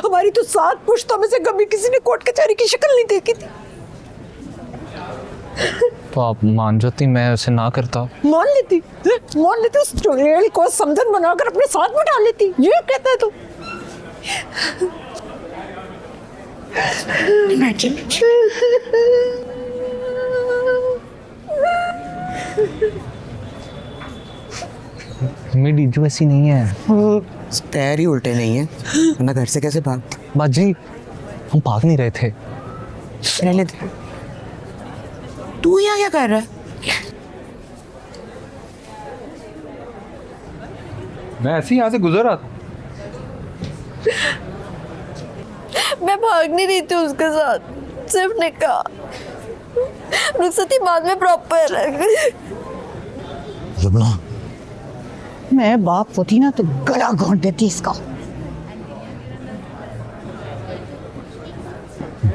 हमारी तो 7 पुश्तों में से कभी किसी ने कोर्ट कचहरी की शक्ल नहीं देखी थी। तो आप मान जाती, मैं ऐसे ना करता। मान लेती उस चुड़ैल को समझन बनाकर अपने साथ में डाल लेती। ये कहता है तो मेरी डीजू ऐसी नहीं है। पैर ही उल्टे नहीं है, वरना घर से कैसे भाग? बाजी, हम भाग नहीं रहे थे। रहने दे। तू यहाँ क्या कर रहा है? मैं ऐसे ही यहाँ से गुजर रहा था। मैं भाग नहीं रही थी उसके साथ, सिर्फ निकाह। रुखसती बाद में प्रॉपर है। मैं बाप होती ना तो गला घोंट देती इसका।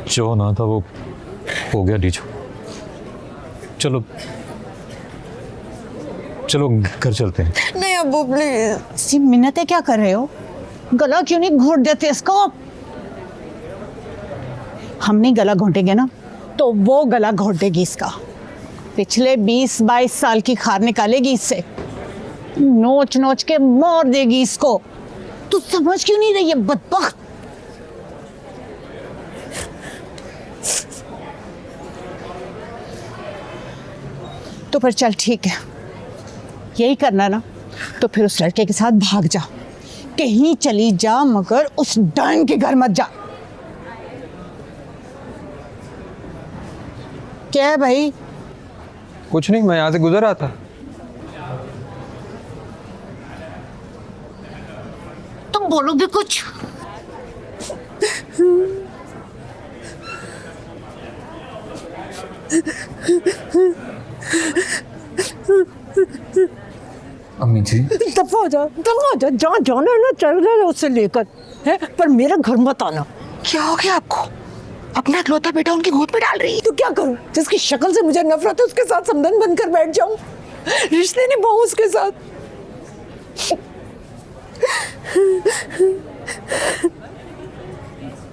जो ना था वो हो गया डीजू। चलो चलो घर चलते हैं। नहीं अब्बू प्लीज। ऐसी मिन्नतें क्या कर रहे हो? गला क्यों नहीं घोंट देते इसको? हम नहीं गला घोंटेंगे ना तो वो गला घोंट देगी इसका। पिछले 20-22 साल की खार निकालेगी इससे, नोच नोच के मार देगी इसको। तू समझ क्यों नहीं रही है बदबख्त? तो फिर चल ठीक है, यही करना ना तो फिर उस लड़के के साथ भाग जा, कहीं चली जा मगर उस डाइन के घर मत जा। क्या है भाई? कुछ नहीं, मैं यहाँ से गुजर रहा था। तुम बोलोगे कुछ? अम्मी जी, दफा हो जा, जहाँ जाना है ना चल जाए उससे लेकर है, पर मेरा घर मत आना। क्या हो गया आपको? अपना इकलौता बेटा उनकी गोद में डाल रही है। तो क्या करूं? जिसकी शक्ल से मुझे नफरत है उसके साथ समधन बनकर बैठ जाऊं, रिश्ते निभाऊं उसके साथ।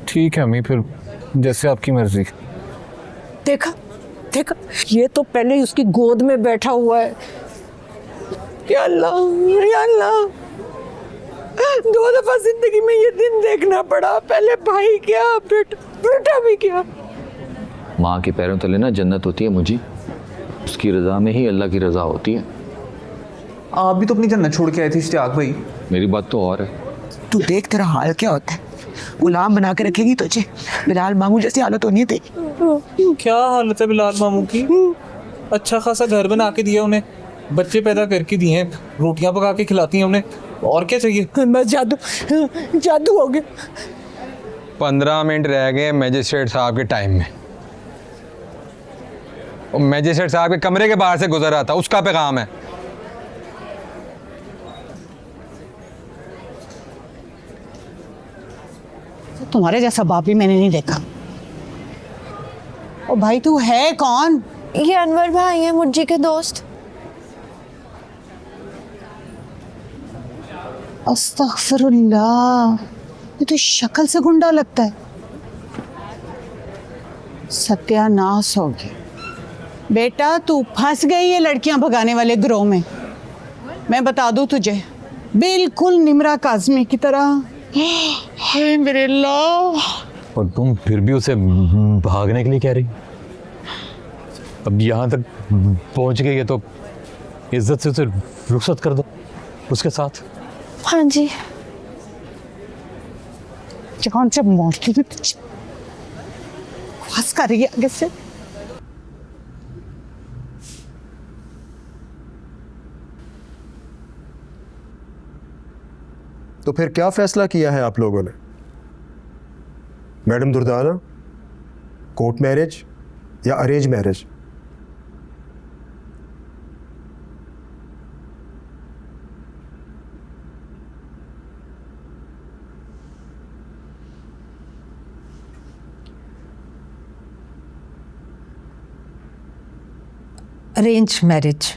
ठीक है अम्मी, फिर जैसे आपकी मर्जी। देखा देखा, ये तो पहले ही उसकी गोद में बैठा हुआ है। या अल्लाह, या अल्लाह, 2 दफा जिंदगी में ये दिन देखना पड़ा। पहले भाई क्या, बेटा भी क्या। माँ के पैरों तले ना जन्नत होती है मुझे, उसकी रज़ा में ही अल्लाह की रज़ा होती है। आप भी तो अपनी जन्नत छोड़ के आए थे इश्तियाक भाई। मेरी बात तो और है। तू देख तेरा हाल क्या होता है। गुलाम बना के रखेगी तुझे, बिलाल मामू जैसी हालत होनी है तेरी। क्या हालत है बिलाल मामू की? अच्छा खासा घर बना के दिया उन्हें, बच्चे पैदा करके दिए हैं, रोटियां पका के खिलाती हैं उन्हें, और क्या चाहिए? बस जादू हो गया। 15 मिनट रह गए मैजिस्ट्रेट साहब के टाइम में, और मैजिस्ट्रेट साहब के कमरे के बाहर से गुजर रहा था, उसका पैगाम है। तुम्हारे जैसा बाप भी मैंने नहीं देखा। ओ भाई, तू है कौन? ये अनवर भाई हैं, मुझी के दोस्त। अस्तगफिरुल्लाह, ये तो शक्ल से गुंडा लगता है। सत्यानाश हो गया बेटा, तू फंस गई है लड़कियां भगाने वाले गिरोह में। मैं बता दूं तुझे, बिल्कुल निमरा काज़मी की तरह। हाय मेरे अल्लाह। और तुम फिर भी उसे भागने के लिए कह रही? अब यहाँ तक पहुँच गई है तो इज्जत से उसे रुखसत कर दो उसके साथ। हाँ जी। जान से मारती हूँ, बस कर रही है आगे से। तो फिर क्या फैसला किया है आप लोगों ने? मैडम दुर्दाना, कोर्ट मैरिज या अरेंज मैरिज? Arrange marriage.